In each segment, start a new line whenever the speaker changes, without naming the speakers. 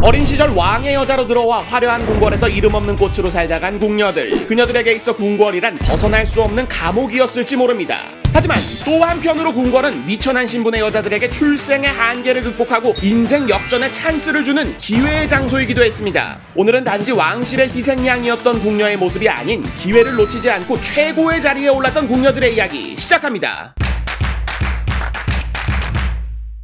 어린 시절 왕의 여자로 들어와 화려한 궁궐에서 이름 없는 꽃으로 살다간 궁녀들. 그녀들에게 있어 궁궐이란 벗어날 수 없는 감옥이었을지 모릅니다. 하지만 또 한편으로 궁궐은 미천한 신분의 여자들에게 출생의 한계를 극복하고 인생 역전의 찬스를 주는 기회의 장소이기도 했습니다. 오늘은 단지 왕실의 희생양이었던 궁녀의 모습이 아닌 기회를 놓치지 않고 최고의 자리에 올랐던 궁녀들의 이야기 시작합니다.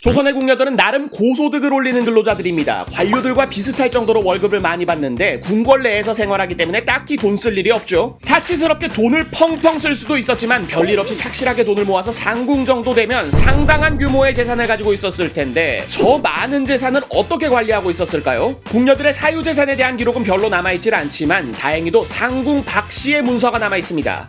조선의 궁녀들은 나름 고소득을 올리는 근로자들입니다. 관료들과 비슷할 정도로 월급을 많이 받는데 궁궐 내에서 생활하기 때문에 딱히 돈 쓸 일이 없죠. 사치스럽게 돈을 펑펑 쓸 수도 있었지만 별일 없이 착실하게 돈을 모아서 상궁 정도 되면 상당한 규모의 재산을 가지고 있었을 텐데 저 많은 재산을 어떻게 관리하고 있었을까요? 궁녀들의 사유재산에 대한 기록은 별로 남아있질 않지만 다행히도 상궁 박씨의 문서가 남아있습니다.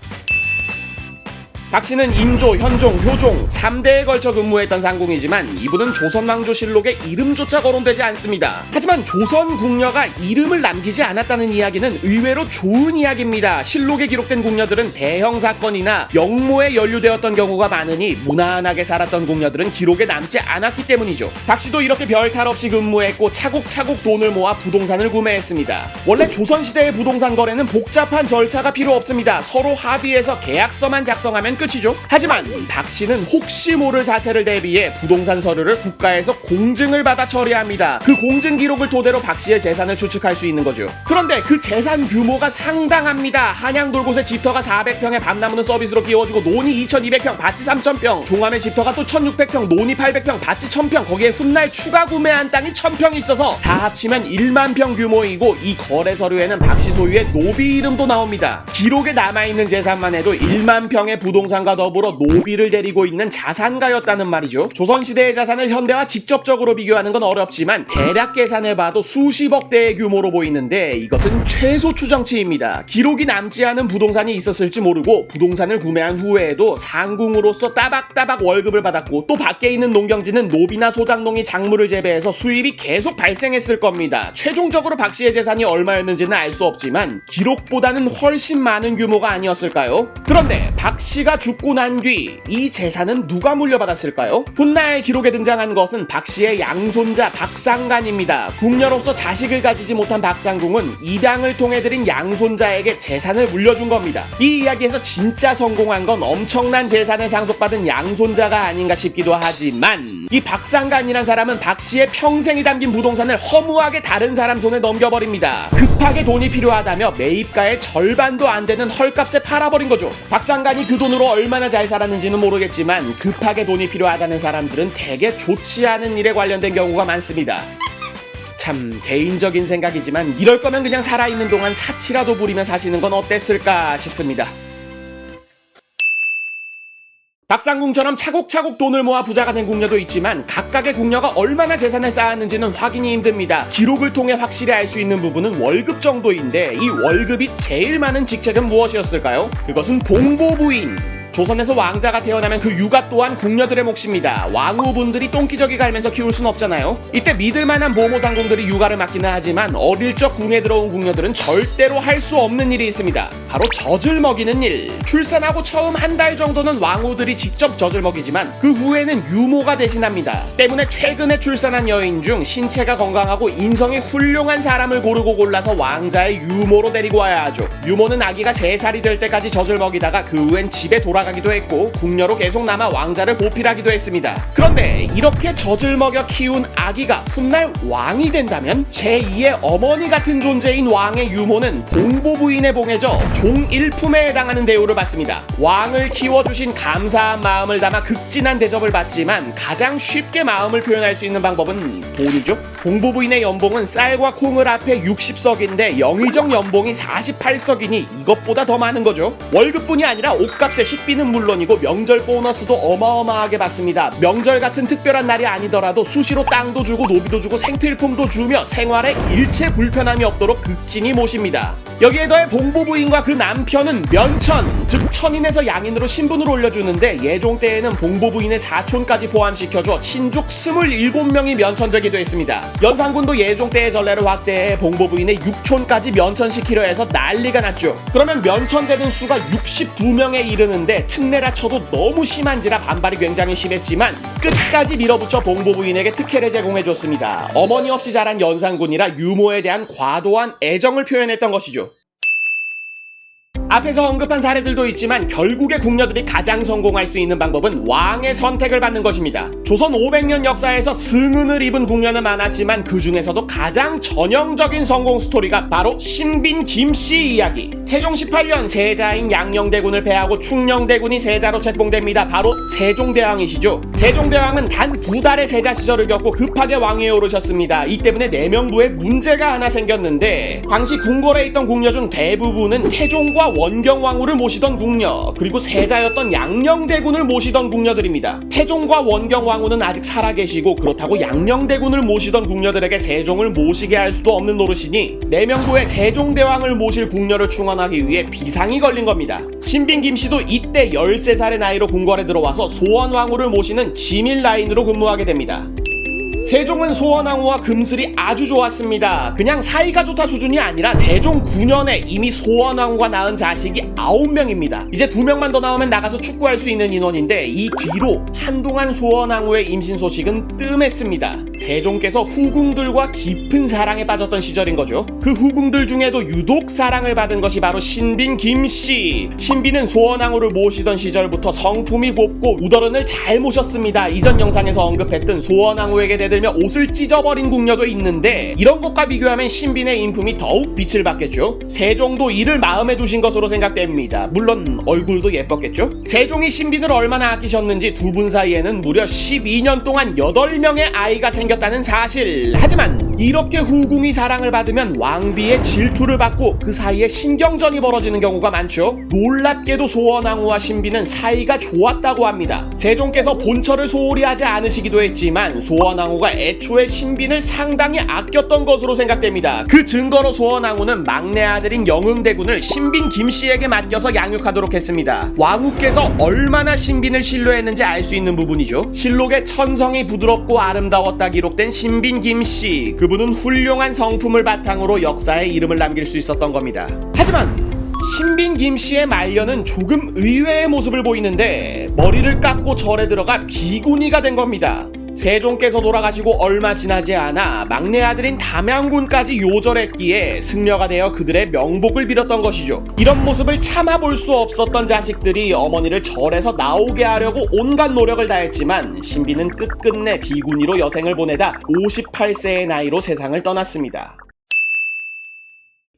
박씨는 인조, 현종, 효종 3대에 걸쳐 근무했던 상궁이지만 이분은 조선왕조실록에 이름조차 거론되지 않습니다. 하지만 조선 궁녀가 이름을 남기지 않았다는 이야기는 의외로 좋은 이야기입니다. 실록에 기록된 궁녀들은 대형 사건이나 역모에 연루되었던 경우가 많으니 무난하게 살았던 궁녀들은 기록에 남지 않았기 때문이죠. 박씨도 이렇게 별 탈 없이 근무했고 차곡차곡 돈을 모아 부동산을 구매했습니다. 원래 조선시대의 부동산 거래는 복잡한 절차가 필요 없습니다. 서로 합의해서 계약서만 작성하면 끝이죠. 하지만 박씨는 혹시 모를 사태를 대비해 부동산 서류를 국가에서 공증을 받아 처리합니다. 그 공증 기록을 토대로 박씨의 재산을 추측할 수 있는 거죠. 그런데 그 재산 규모가 상당합니다. 한양 돌곳에 집터가 400평에 밤나무는 서비스로 끼워주고 논이 2200평, 밭이 3000평, 종암의 집터가 또 1600평, 논이 800평, 밭이 1000평, 거기에 훗날 추가 구매한 땅이 1000평 있어서 다 합치면 1만평 규모이고 이 거래 서류에는 박씨 소유의 노비 이름도 나옵니다. 기록에 남아있는 재산만 해도 1만평의 부동산과 더불어 노비를 데리고 있는 자산가였다는 말이죠. 조선시대의 자산을 현대와 직접적으로 비교하는 건 어렵지만 대략 계산해봐도 수십억 대의 규모로 보이는데 이것은 최소 추정치입니다. 기록이 남지 않은 부동산이 있었을지 모르고 부동산을 구매한 후에도 상궁으로서 따박따박 월급을 받았고 또 밖에 있는 농경지는 노비나 소작농이 작물을 재배해서 수입이 계속 발생했을 겁니다. 최종적으로 박씨의 재산이 얼마였는지는 알 수 없지만 기록보다는 훨씬 많은 규모가 아니었을까요? 그런데 박씨가 죽고 난 뒤 이 재산은 누가 물려받았을까요? 훗날 기록에 등장한 것은 박씨의 양손자 박상간입니다. 궁녀로서 자식을 가지지 못한 박상궁은 입양을 통해 들인 양손자에게 재산을 물려준 겁니다. 이 이야기에서 진짜 성공한 건 엄청난 재산을 상속받은 양손자가 아닌가 싶기도 하지만 이 박상간이란 사람은 박씨의 평생이 담긴 부동산을 허무하게 다른 사람 손에 넘겨버립니다. 급하게 돈이 필요하다며 매입가의 절반도 안 되는 헐값에 팔아버린 거죠. 박상간이 그 돈으로 얼마나 잘 살았는지는 모르겠지만 급하게 돈이 필요하다는 사람들은 대개 좋지 않은 일에 관련된 경우가 많습니다. 참 개인적인 생각이지만 이럴 거면 그냥 살아있는 동안 사치라도 부리며 사시는 건 어땠을까 싶습니다. 박상궁처럼 차곡차곡 돈을 모아 부자가 된 궁녀도 있지만 각각의 궁녀가 얼마나 재산을 쌓았는지는 확인이 힘듭니다. 기록을 통해 확실히 알 수 있는 부분은 월급 정도인데 이 월급이 제일 많은 직책은 무엇이었을까요? 그것은 봉보부인. 조선에서 왕자가 태어나면 그 육아 또한 궁녀들의 몫입니다. 왕후분들이 똥기저귀 갈면서 키울 순 없잖아요. 이때 믿을만한 모모상궁들이 육아를 맡기는 하지만 어릴 적 궁에 들어온 궁녀들은 절대로 할 수 없는 일이 있습니다. 바로 젖을 먹이는 일. 출산하고 처음 한 달 정도는 왕후들이 직접 젖을 먹이지만 그 후에는 유모가 대신합니다. 때문에 최근에 출산한 여인 중 신체가 건강하고 인성이 훌륭한 사람을 고르고 골라서 왕자의 유모로 데리고 와야 하죠. 유모는 아기가 3살이 될 때까지 젖을 먹이다가 그 후엔 집에 돌아가기도 했고 궁녀로 계속 남아 왕자를 보필하기도 했습니다. 그런데 이렇게 젖을 먹여 키운 아기가 훗날 왕이 된다면 제2의 어머니 같은 존재인 왕의 유모는 봉보부인에 봉해져 종일품에 해당하는 대우를 받습니다. 왕을 키워주신 감사한 마음을 담아 극진한 대접을 받지만 가장 쉽게 마음을 표현할 수 있는 방법은 돈이죠. 봉보부인의 연봉은 쌀과 콩을 합해 60석인데 영의정 연봉이 48석이니 이것보다 더 많은 거죠. 월급뿐이 아니라 옷값에 식비는 물론이고 명절 보너스도 어마어마하게 받습니다. 명절 같은 특별한 날이 아니더라도 수시로 땅도 주고 노비도 주고 생필품도 주며 생활에 일체 불편함이 없도록 극진히 모십니다. 여기에 더해 봉보부인과 그 남편은 면천, 즉 천인에서 양인으로 신분을 올려주는데 예종 때에는 봉보부인의 사촌까지 포함시켜줘 친족 27명이 면천되기도 했습니다. 연산군도 예종 때의 전례를 확대해 봉보 부인의 육촌까지 면천시키려 해서 난리가 났죠. 그러면 면천되는 수가 62명에 이르는데 특례라 쳐도 너무 심한지라 반발이 굉장히 심했지만 끝까지 밀어붙여 봉보 부인에게 특혜를 제공해줬습니다. 어머니 없이 자란 연산군이라 유모에 대한 과도한 애정을 표현했던 것이죠. 앞에서 언급한 사례들도 있지만 결국에 궁녀들이 가장 성공할 수 있는 방법은 왕의 선택을 받는 것입니다. 조선 500년 역사에서 승은을 입은 궁녀는 많았지만 그 중에서도 가장 전형적인 성공 스토리가 바로 신빈 김씨 이야기. 태종 18년 세자인 양녕대군을 패하고 충녕대군이 세자로 책봉됩니다. 바로 세종대왕이시죠. 세종대왕은 단 2달의 세자 시절을 겪고 급하게 왕위에 오르셨습니다. 이 때문에 내명부에 문제가 하나 생겼는데 당시 궁궐에 있던 궁녀 중 대부분은 태종과 원경왕후를 모시던 궁녀, 그리고 세자였던 양녕대군을 모시던 궁녀들입니다. 태종과 원경왕후는 아직 살아계시고 그렇다고 양녕대군을 모시던 궁녀들에게 세종을 모시게 할 수도 없는 노릇이니 내명부에 세종대왕을 모실 궁녀를 충원하기 위해 비상이 걸린 겁니다. 신빈 김씨도 이때 13살의 나이로 궁궐에 들어와서 소원왕후를 모시는 지밀 라인으로 근무하게 됩니다. 세종은 소원왕후와 금슬이 아주 좋았습니다. 그냥 사이가 좋다 수준이 아니라 세종 9년에 이미 소원왕후가 낳은 자식이 9명입니다. 이제 2명만 더 나오면 나가서 축구할 수 있는 인원인데 이 뒤로 한동안 소원왕후의 임신 소식은 뜸했습니다. 세종께서 후궁들과 깊은 사랑에 빠졌던 시절인 거죠. 그 후궁들 중에도 유독 사랑을 받은 것이 바로 신빈 김씨. 신빈은 소원왕후를 모시던 시절부터 성품이 곱고 우더른을 잘 모셨습니다. 이전 영상에서 언급했던 소원왕후에게 대들며 옷을 찢어버린 궁녀도 있는데 이런 것과 비교하면 신빈의 인품이 더욱 빛을 받겠죠. 세종도 이를 마음에 두신 것으로 생각됩니다. 물론 얼굴도 예뻤겠죠. 세종이 신빈을 얼마나 아끼셨는지 두 분 사이에는 무려 12년 동안 8명의 아이가 생겼다는 사실. 하지만 이렇게 후궁이 사랑을 받으면 왕비의 질투를 받고 그 사이에 신경전이 벌어지는 경우가 많죠. 놀랍게도 소원왕후와 신빈은 사이가 좋았다고 합니다. 세종께서 본처를 소홀히 하지 않으시기도 했지만 소원왕후가 애초에 신빈을 상당히 아꼈던 것으로 생각됩니다. 그 증거로 소원왕후는 막내 아들인 영흥대군을 신빈 김씨에게 맡겨서 양육하도록 했습니다. 왕후께서 얼마나 신빈을 신뢰했는지 알 수 있는 부분이죠. 실록에 천성이 부드럽고 아름다웠다 기록된 신빈 김씨, 그분은 훌륭한 성품을 바탕으로 역사에 이름을 남길 수 있었던 겁니다. 하지만 신빈 김씨의 말년은 조금 의외의 모습을 보이는데 머리를 깎고 절에 들어가 비구니가 된 겁니다. 세종께서 돌아가시고 얼마 지나지 않아 막내 아들인 담양군까지 요절했기에 승려가 되어 그들의 명복을 빌었던 것이죠. 이런 모습을 참아볼 수 없었던 자식들이 어머니를 절에서 나오게 하려고 온갖 노력을 다했지만 신빈은 끝끝내 비구니로 여생을 보내다 58세의 나이로 세상을 떠났습니다.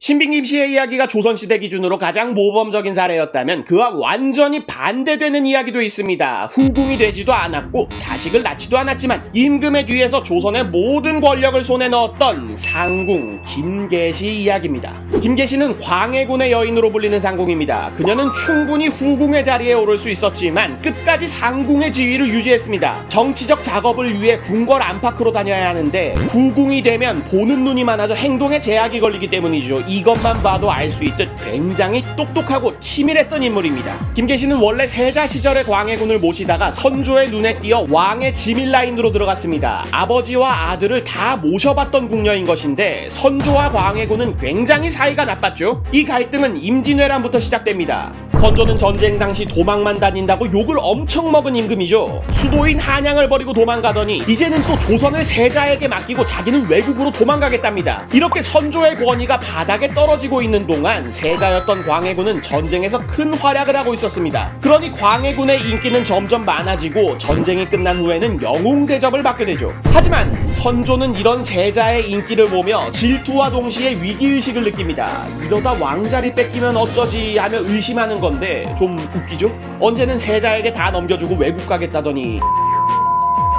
신빈 김씨의 이야기가 조선시대 기준으로 가장 모범적인 사례였다면 그와 완전히 반대되는 이야기도 있습니다. 후궁이 되지도 않았고 자식을 낳지도 않았지만 임금의 뒤에서 조선의 모든 권력을 손에 넣었던 상궁 김계시 이야기입니다. 김계시는 광해군의 여인으로 불리는 상궁입니다. 그녀는 충분히 후궁의 자리에 오를 수 있었지만 끝까지 상궁의 지위를 유지했습니다. 정치적 작업을 위해 궁궐 안팎으로 다녀야 하는데 후궁이 되면 보는 눈이 많아져 행동에 제약이 걸리기 때문이죠. 이것만 봐도 알 수 있듯 굉장히 똑똑하고 치밀했던 인물입니다. 김계시는 원래 세자 시절의 광해군을 모시다가 선조의 눈에 띄어 왕의 지밀 라인으로 들어갔습니다. 아버지와 아들을 다 모셔봤던 궁녀인 것인데 선조와 광해군은 굉장히 사이가 나빴죠. 이 갈등은 임진왜란부터 시작됩니다. 선조는 전쟁 당시 도망만 다닌다고 욕을 엄청 먹은 임금이죠. 수도인 한양을 버리고 도망가더니 이제는 또 조선을 세자에게 맡기고 자기는 외국으로 도망가겠답니다. 이렇게 선조의 권위가 바닥에 떨어지고 있는 동안 세자였던 광해군은 전쟁에서 큰 활약을 하고 있었습니다. 그러니 광해군의 인기는 점점 많아지고 전쟁이 끝난 후에는 영웅 대접을 받게 되죠. 하지만 선조는 이런 세자의 인기를 보며 질투와 동시에 위기의식을 느낍니다. 이러다 왕자리 뺏기면 어쩌지 하며 의심하는 건데 좀 웃기죠? 언제는 세자에게 다 넘겨주고 외국 가겠다더니.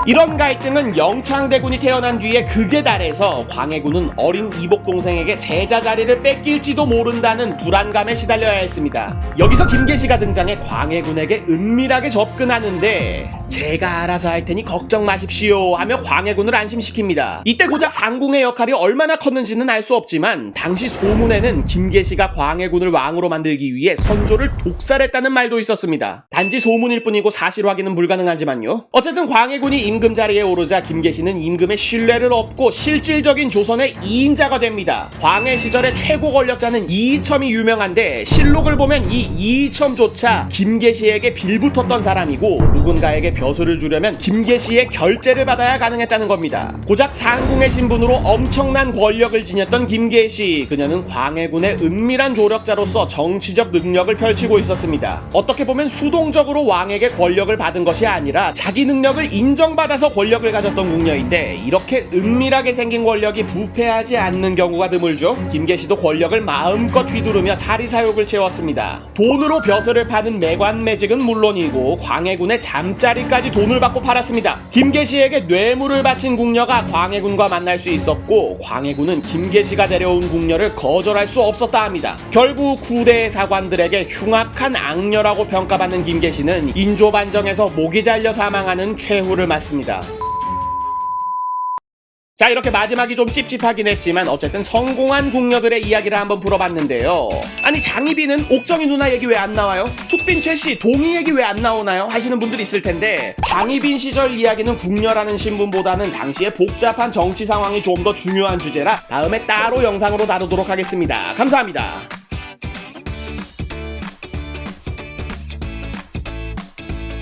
이런 갈등은 영창대군이 태어난 뒤에 극에 달해서 광해군은 어린 이복 동생에게 세자 자리를 뺏길지도 모른다는 불안감에 시달려야 했습니다. 여기서 김계시가 등장해 광해군에게 은밀하게 접근하는데 제가 알아서 할 테니 걱정 마십시오 하며 광해군을 안심시킵니다. 이때 고작 상궁의 역할이 얼마나 컸는지는 알 수 없지만 당시 소문에는 김계시가 광해군을 왕으로 만들기 위해 선조를 독살했다는 말도 있었습니다. 단지 소문일 뿐이고 사실 확인은 불가능하지만요. 어쨌든 광해군이 임금 자리에 오르자 김계시는 임금의 신뢰를 얻고 실질적인 조선의 2인자가 됩니다. 광해 시절의 최고 권력자는 이이첨이 유명한데 실록을 보면 이 이이첨조차 김계시에게 빌붙었던 사람이고 누군가에게 벼슬을 주려면 김계시의 결재를 받아야 가능했다는 겁니다. 고작 상궁의 신분으로 엄청난 권력을 지녔던 김계시, 그녀는 광해군의 은밀한 조력자로서 정치적 능력을 펼치고 있었습니다. 어떻게 보면 수동적으로 왕에게 권력을 받은 것이 아니라 자기 능력을 인정받아서 권력을 가졌던 궁녀인데 이렇게 은밀하게 생긴 권력이 부패하지 않는 경우가 드물죠. 김계시도 권력을 마음껏 휘두르며 사리사욕을 채웠습니다. 돈으로 벼슬을 파는 매관매직은 물론이고 광해군의 잠자리까지 돈을 받고 팔았습니다. 김계시에게 뇌물을 바친 궁녀가 광해군과 만날 수 있었고 광해군은 김계시가 데려온 궁녀를 거절할 수 없었다 합니다. 결국 구대의 사관들에게 흉악한 악녀라고 평가받는 김계시는 인조반정에서 목이 잘려 사망하는 최후를 맞습니다. 자, 이렇게 마지막이 좀 찝찝하긴 했지만 어쨌든 성공한 궁녀들의 이야기를 한번 풀어봤는데요. 아니, 장희빈은 옥정희 누나 얘기 왜 안 나와요? 숙빈 최씨, 동희 얘기 왜 안 나오나요? 하시는 분들이 있을 텐데 장희빈 시절 이야기는 궁녀라는 신분보다는 당시의 복잡한 정치 상황이 좀 더 중요한 주제라 다음에 따로 영상으로 다루도록 하겠습니다. 감사합니다.